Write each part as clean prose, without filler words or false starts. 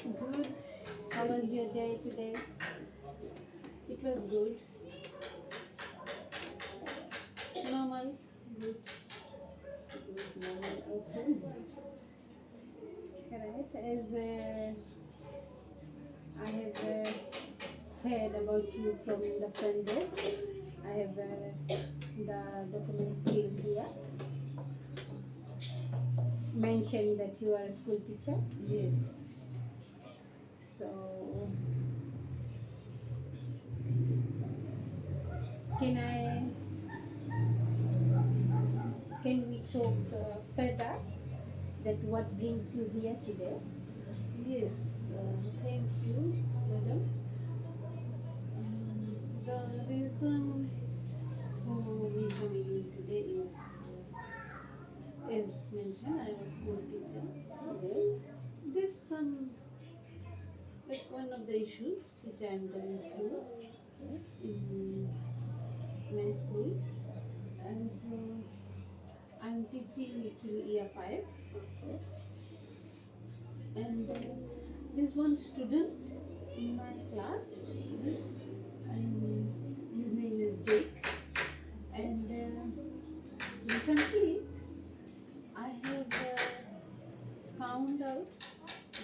Good. How was your day today? It was good. Normal. Good. Good morning. Okay. Correct. As I have heard about you from the front desk, I have the documents still here. Mentioned that you are a school teacher. Yes. So, can I? Can we talk further? That what brings you here today? Yes. Thank you, madam. The reason for me coming in today is, as mentioned, I am a school teacher. Yes. This like one of the issues which I am going through Okay. in my school, as I'm teaching till year 5, Okay. and there's one student in my class, and his name is Jake. And recently, I have found out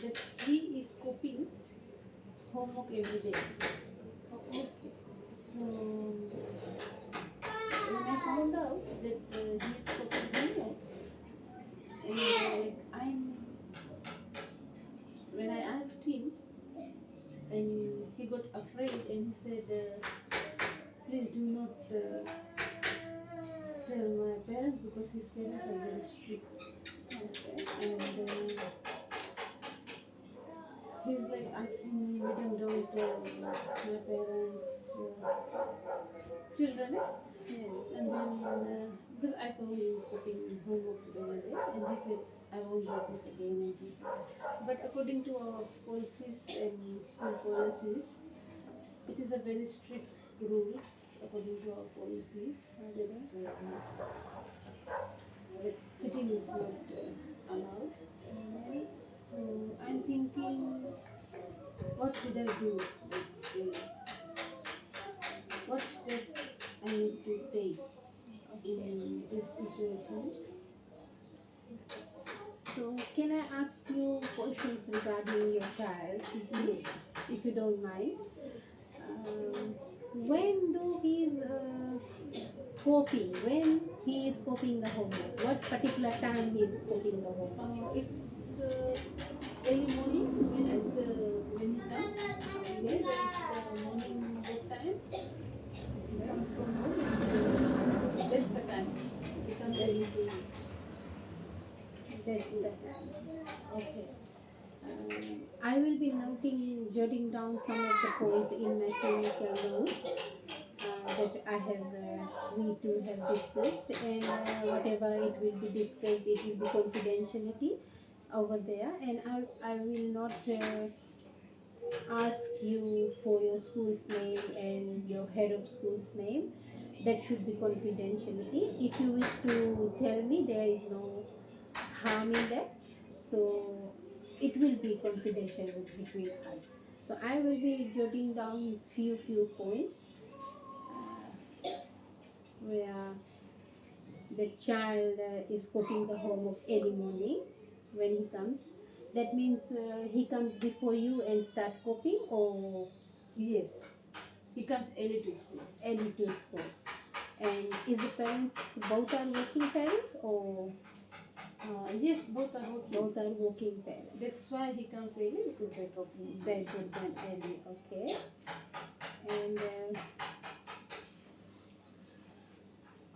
that he is copying homework every day. Okay, so when I found out that he is copying homework, and like when I asked him, and he got afraid, and he said, "Please do not tell my parents because his parents are very strict." Okay. And he's like asking me, "Madam, don't tell my parents, children." Yes. And then because I saw him putting homeworks every day, and he said, "I won't do this again and again." But according to our policies and school policies, it is a very strict rules according to our policies that Okay. that cheating is not allowed. Yes. So I'm thinking, what should I do? Like, what step I need to take Okay. in this situation? So, can I ask you questions regarding your child, if you don't mind? When do he is copying? When he is copying the homework? What particular time he is copying the homework? It's early morning when he comes. Okay, Okay. when it's morning bedtime, he Okay. comes from home, and that's the time. He comes That's, early to that's school. the time. Okay. I will be noting, jotting down some of the points in my clinical notes that I have, we two have discussed, and whatever it will be discussed, it will be confidentiality over there, and I will not ask you for your school's name and your head of school's name. That should be confidentiality. If you wish to tell me, there is no harm in that. So it will be confidential between us. So I will be jotting down few points where the child is copying the homework early morning when he comes. That means he comes before you and start copying, or Yes, he comes early to school. early to school. And is the parents both are working parents, or Yes, both are working. both are working parents? That's why he comes early, because they're talking. They put them early, okay. And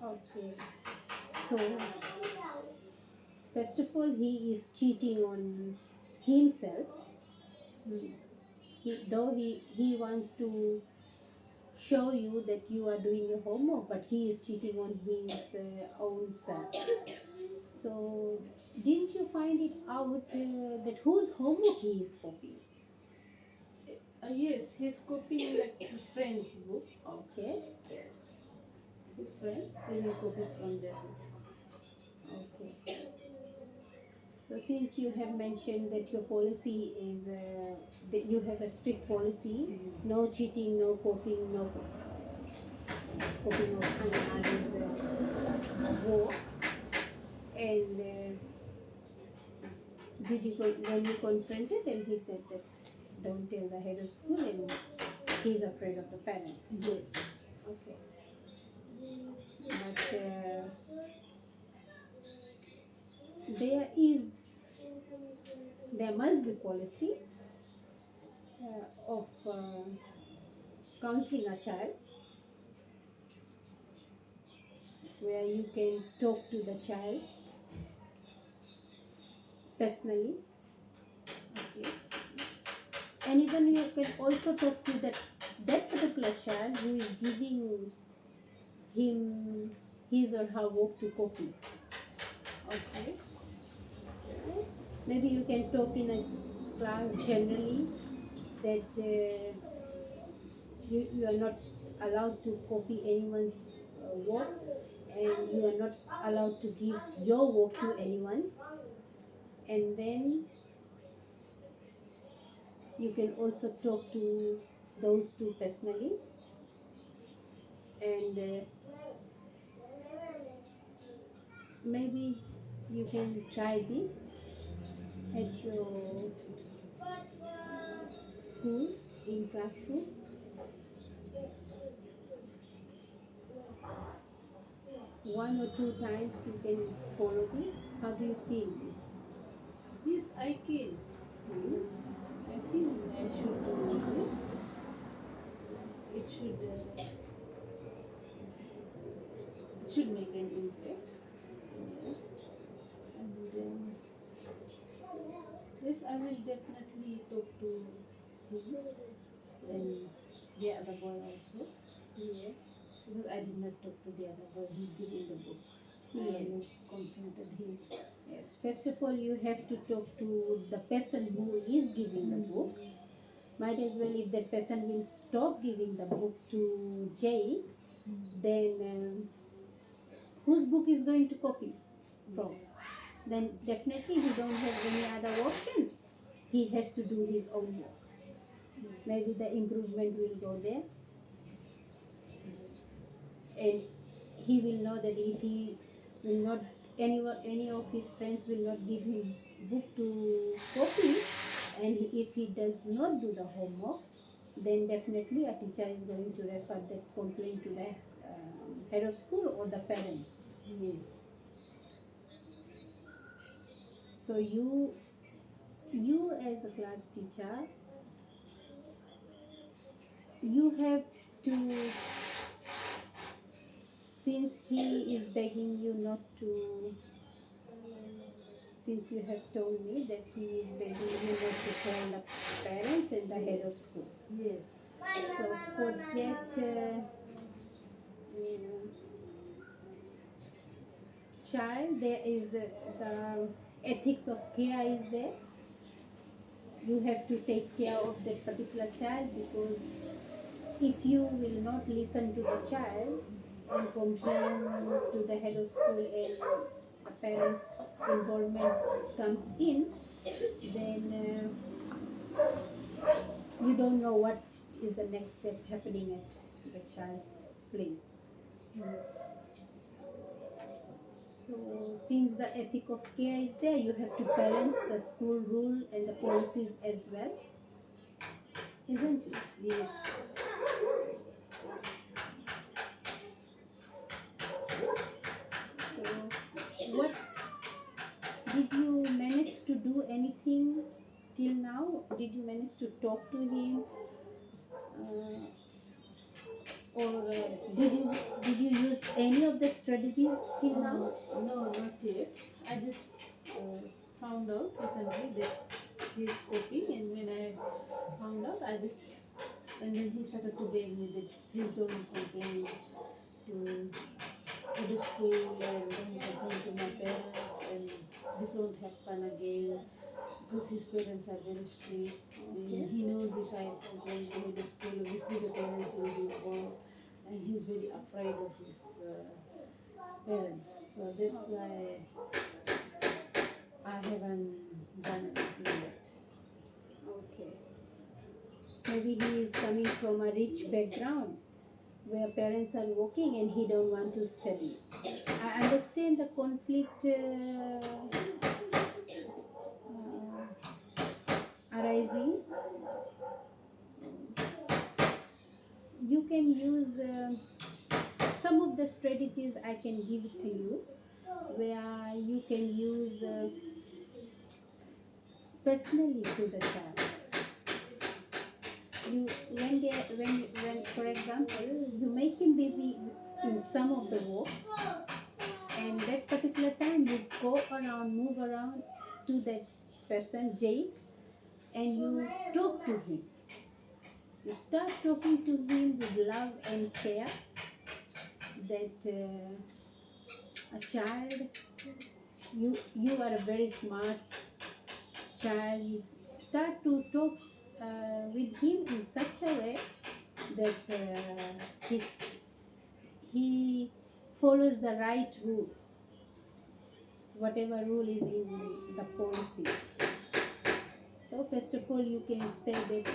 okay, so first of all, he is cheating on himself. Hmm. He wants to show you that you are doing your homework, but he is cheating on his own self. So, didn't you find it out that whose homework he is copying? Yes, he's copying like his friend's book. Okay, His friends, then he copies from their book. okay. So since you have mentioned that your policy is that you have a strict policy, no cheating, no copying, no copying of others' work, and did you when you confronted, and he said that don't tell the head of school, and he's afraid of the parents. Yes. Okay, but there is there must be policy of counseling a child where you can talk to the child personally. Okay. And even you can also talk to that particular child who is giving him his or her work to copy. Okay. Maybe you can talk in a class generally that you are not allowed to copy anyone's work, and you are not allowed to give your work to anyone. And then you can also talk to those two personally, and maybe you can try this at your school in classroom. One or two times you can follow this. How do you feel this? Yes, I can. I think I should do this. It should make an impact. Yes. And then yes, I will definitely talk to him and the other boy also. Yes. Because I did not talk to the other boy, he's giving the book. I Yes. confronted him. Yes. First of all, you have to talk to the person who is giving the book. Might as well, if that person will stop giving the book to Jay, then whose book is going to copy from? Then definitely he don't have any other option. He has to do his own work. Maybe the improvement will go there, and he will know that if he will not, any of his friends will not give him book to copy, and if he does not do the homework, then definitely a teacher is going to refer that complaint to the head of school or the parents. Yes. So you as a class teacher, you have to, since he is begging you not to, since you have told me that he is begging you not to call the parents and the head of school. Yes. So for that child, there is the ethics of care is there. You have to take care of that particular child, because if you will not listen to the child and complain to the head of school, and the parents' involvement comes in, then you don't know what is the next step happening at the child's place. So since the ethic of care is there, you have to balance the school rule and the policies as well, isn't it? Yes. So what, did you manage to do anything till now? Did you manage to talk to him? Or did you use any of the strategies till now? No, not yet. I just found out recently that he's coping, and when I found out, and then he started to beg me that please don't complain to the school and don't complain to my parents, and this won't happen again, because his parents are very strict. Okay. And he knows if I complain to the school, obviously the parents will be involved, and he's very afraid of his parents. So that's why I haven't done anything yet. Okay. Maybe he is coming from a rich background where parents are working and he don't want to study. I understand the conflict arising. You can use some of the strategies I can give to you, where you can use personally to the child. You when for example you make him busy in some of the work, and that particular time you go around, move around to that person, Jake, and you talk to him. You start talking to him with love and care, that a child, you are a very smart child. You start to talk with him in such a way that he follows the right rule, whatever rule is in the policy. So first of all, you can say that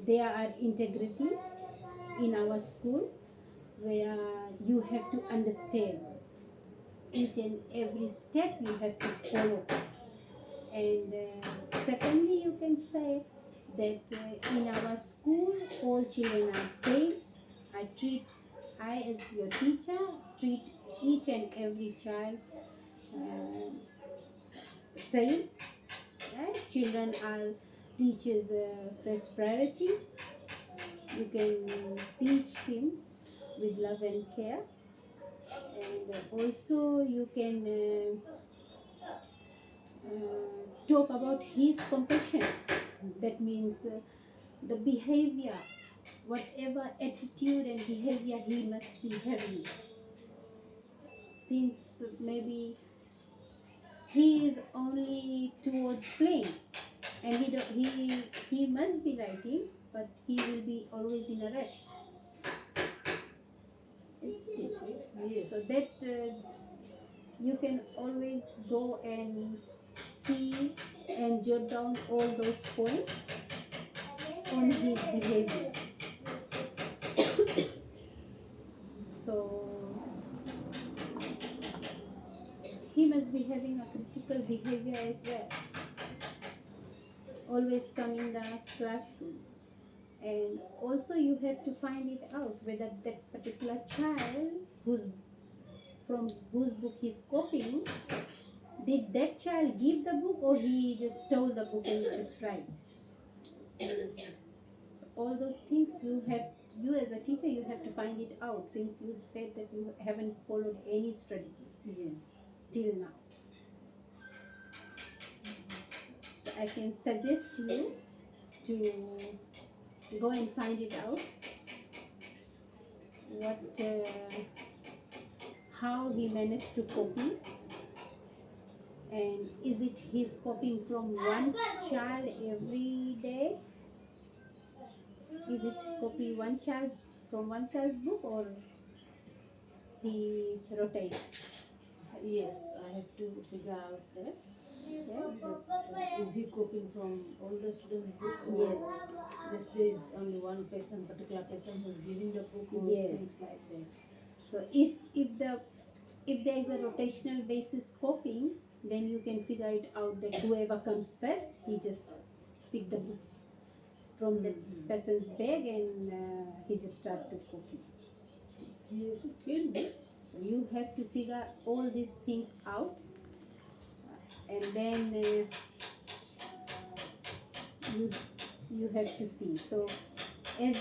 there are integrity in our school, where you have to understand each and every step you have to follow. And secondly, you can say that in our school, all children are same. I as your teacher, treat each and every child uh, same. Right? Children are teachers' first priority. You can teach him with love and care, and also you can talk about his compassion. That means the behavior, whatever attitude and behavior he must be having, since maybe he is only towards playing, and he must be writing, but he will be always in a rush. Isn't it? Yes. So that you can always go and see and jot down all those points on his behavior. So he must be having a critical behavior as well. Always come in the classroom. And also you have to find it out whether that particular child from whose book he's copying, did that child give the book or he just stole the book and just write. All those things you as a teacher you have to find it out, since you said that you haven't followed any strategies Yes. till now. So I can suggest you to go and find it out, how he managed to copy, and is it he's copying from one child every day? Is it copy from one child's book, or he rotates? Yes, I have to figure out that. Okay? Is he copying from all the students' book, or Yes. just there is only one person, particular person who's giving the book, or Yes. things like that? So if there is a rotational basis copying, then you can figure it out that whoever comes first, he just pick the books from the person's bag, and he just start to copy. Yes, it can be. So you have to figure all these things out, and then you have to see. So as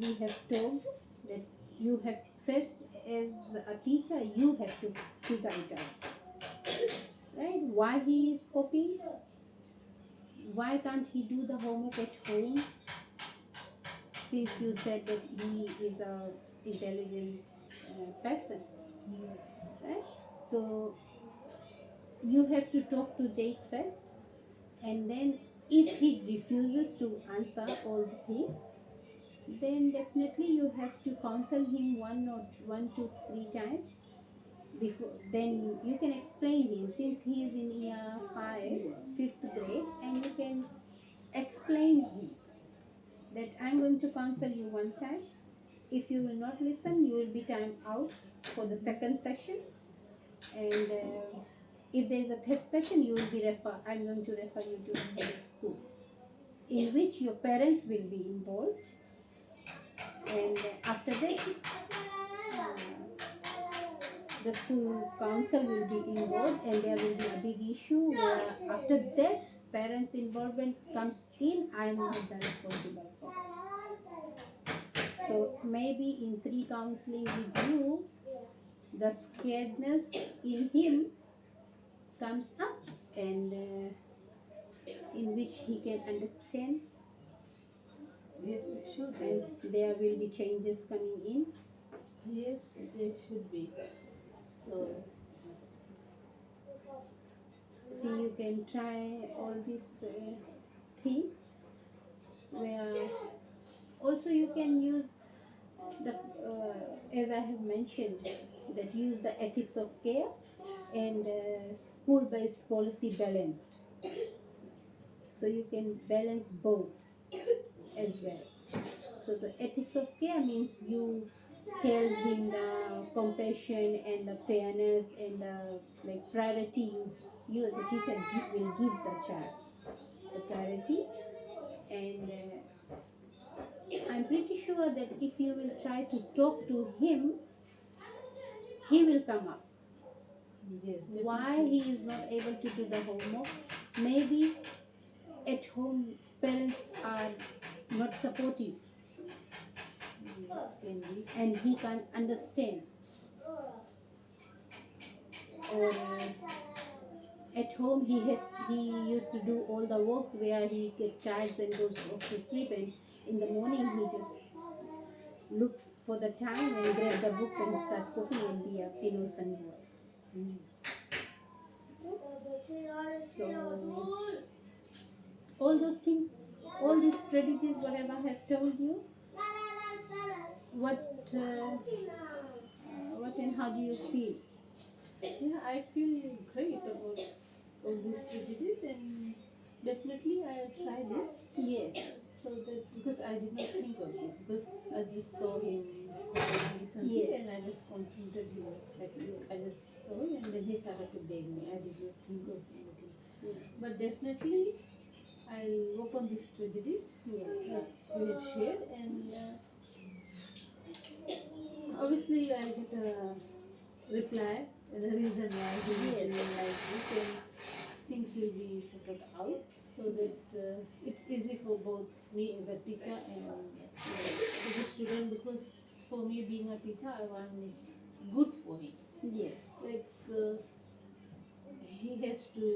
we have told, that you have first, as a teacher, you have to figure it out, right? Why he is copying? Why can't he do the homework at home? Since you said that he is a intelligent person, right? So you have to talk to Jake first, and then if he refuses to answer all the things, then definitely you have to counsel him 1 or 2 3 times, before, then you can explain him since he is in year 5, 5th grade, and you can explain him that I'm going to counsel you one time. If you will not listen, you will be time out for the second session, and if there is a third session, you will be I'm going to refer you to the head of school, in which your parents will be involved, and after that, the school council will be involved, and there will be a big issue where after that parents involvement comes in. I'm not the responsible for that. So maybe in 3 counseling with you, the scaredness in him comes up, and in which he can understand, Yes, it should and be. there will be changes coming in. Yes, there should be. So, You can try all these things, where also you can use the as I have mentioned, that use the ethics of care and school-based policy balanced, so you can balance both as well. So the ethics of care means you tell him the compassion and the fairness and the like priority. You as a teacher will give the child the priority, and I'm pretty sure that if you will try to talk to him, he will come up. yes, Why he is not able to do the homework? Maybe at home parents are not supportive, yes, can be. and he can't understand, or at home he used to do all the works where he get tired and goes off to sleep, and in the morning he just looks for the time and grab the books and start cooking and be a innocent boy. Mm. So all those things, all these strategies, whatever I have told you, what and how do you feel? Yeah, I feel great about all these strategies, and definitely I'll try this. Yes, So that because I did not think of it, because I just saw him recently, Yes. and I just confronted him. Like I just saw him, and then he started to beg me. I did not think of anything, yes, but definitely I'll work on these strategies yes, which we have shared, and obviously I'll get a reply, the reason why he is Yes. doing like this, and things will be sorted out, so that it's easy for both me as a teacher and as a student, because for me being a teacher, I want good for him. yes, Like he has to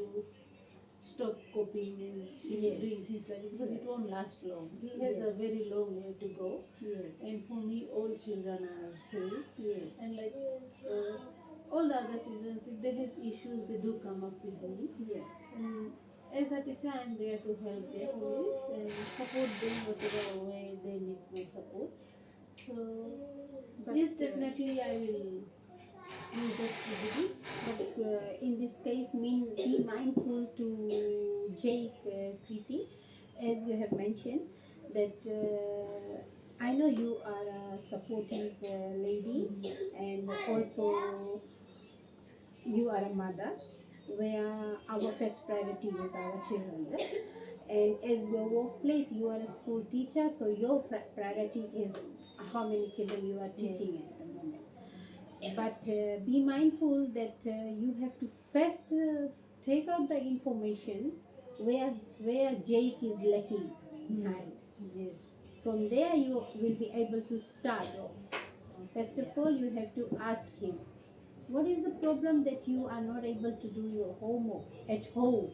stop coping and Yes. doing things like that, because it Yes. won't last long. He has a Yes. very long way to go, yes, and for me all children are same, yes, and like all the other children, if they have issues, they do come up with me, yes, and as a teacher I'm there to help them always and support them whatever way they need my support. So But, yes, definitely I will use that strategies. but in this case, be mindful to Jake, Preeti, as you have mentioned, that I know you are a supportive lady, and also you are a mother, where our first priority is our children, right? And as your workplace, you are a school teacher, so your priority is how many children you are teaching Yes. at the moment. But be mindful that you have to first take out the information where Jake is lacking behind. Yes. From there, you will be able to start off. First of all, you have to ask him, what is the problem that you are not able to do your homework at home?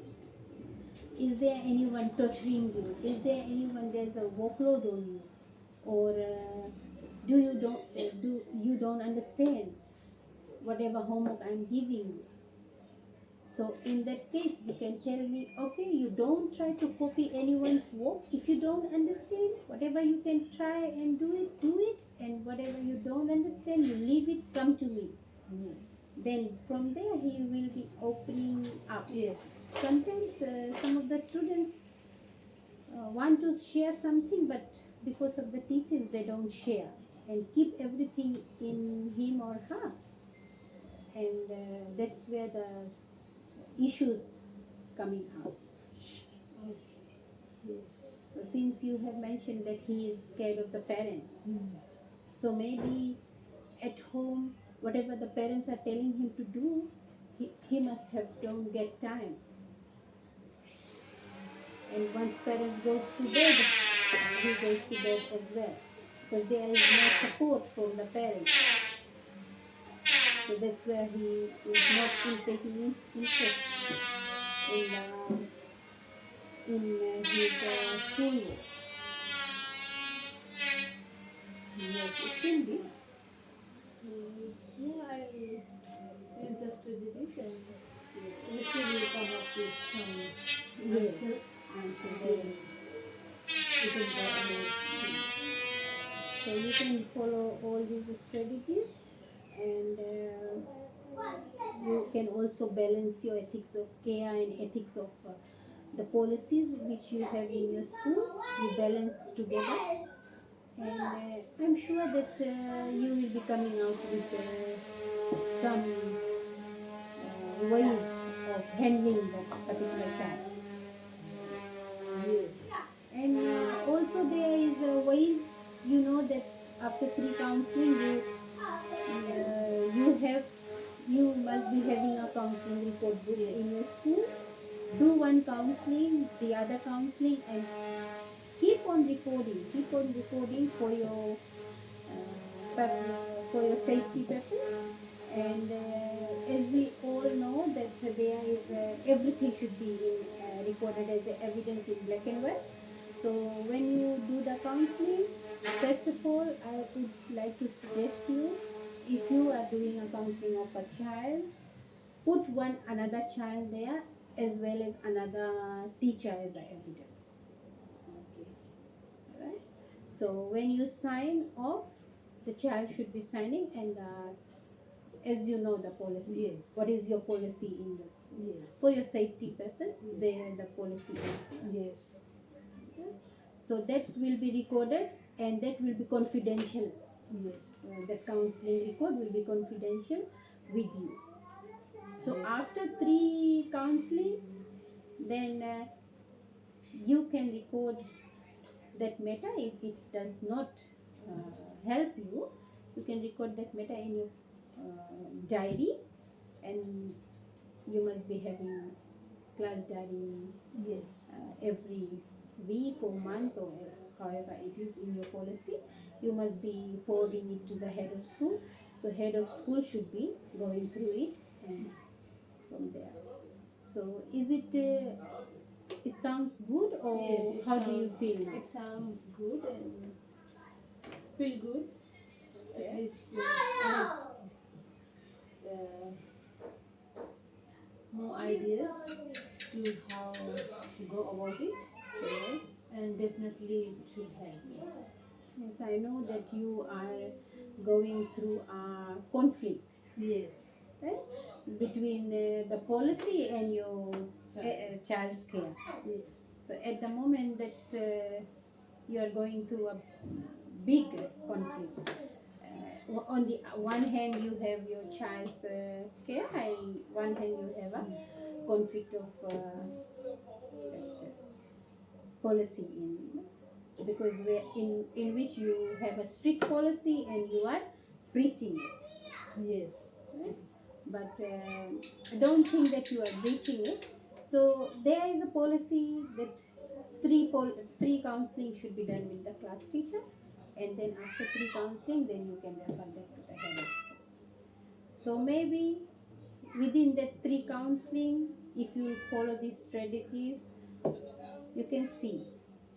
Is there anyone torturing you? Is there anyone there's a workload on you, or do you don't understand whatever homework I'm giving you? So in that case, you can tell me, okay, you don't try to copy anyone's work. If you don't understand, whatever you can try and do it, and whatever you don't understand, you leave it, come to me. Yes. Then from there he will be opening up. Yes. Sometimes some of the students want to share something, but because of the teachers they don't share and keep everything in him or her, and that's where the issues coming out. Yes. So since you have mentioned that he is scared of the parents, so maybe at home whatever the parents are telling him to do, he must have don't get time. And once parents goes to bed, he goes to bed as well, because there is no support from the parents. So that's where he is not in taking interest in his schoolwork. Yes, it can be. So, yeah, I'll use the strategies and hopefully will come up with some answers. Answers, Then yes. we can go ahead. So you can follow all these strategies, and you can also balance your ethics of care and ethics of the policies which you have in your school. You balance together, and I'm sure that you will be coming out with some ways of handling that particular child. Yes. And also there is ways, you know, that after 3 counseling you must be having a counseling report book in your school. Do one counseling, the other counseling, and keep on recording for your for your safety purpose. And as we all know that there is everything should be recorded as evidence in black and white. So when you do the counseling, first of all, I would like to suggest you, if you are doing a counseling of a child, put one another child there as well as another teacher as a evidence. Okay. Alright. So when you sign off, the child should be signing, and as you know the policy. Yes. What is your policy in this? Yes. For your safety purpose, Yes. there the policy is there. Yes. So that will be recorded, and that will be confidential. Yes. The counseling record will be confidential with you. So Yes. after 3 counseling, then you can record that matter. If it does not help you, you can record that matter in your diary, and you must be having class diary Yes. every week or month, or however it is in your policy. You must be forwarding it to the head of school. So head of school should be going through it, and from there. So is it it sounds good, or Yes, how do you feel now? It sounds good and feel good. Yeah. At least I have more ideas to how to go about it. Yes. And definitely it should help me. Yes, I know that you are going through a conflict, Yes. right, between the policy and your child's care. Yes. So at the moment that you are going through a big conflict. On the one hand, you have your child's care, and one hand you have a conflict of that, policy because in which you have a strict policy and you are preaching it. Yes. Right? But I don't think that you are breaching it. So there is a policy that three counseling should be done with the class teacher, and then after 3 counseling, then you can refer that to the head of school. So maybe within that 3 counseling, if you follow these strategies, you can see.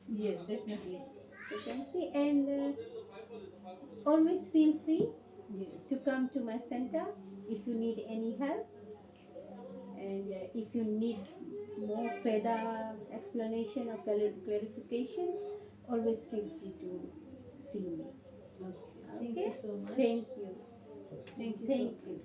Yes, definitely. You can see, and always feel free Yes. to come to my center if you need any help, and if you need more further explanation or clarification, always feel free to see me. Okay. Thank Okay? you so much. Thank you. Thank you Thank so you.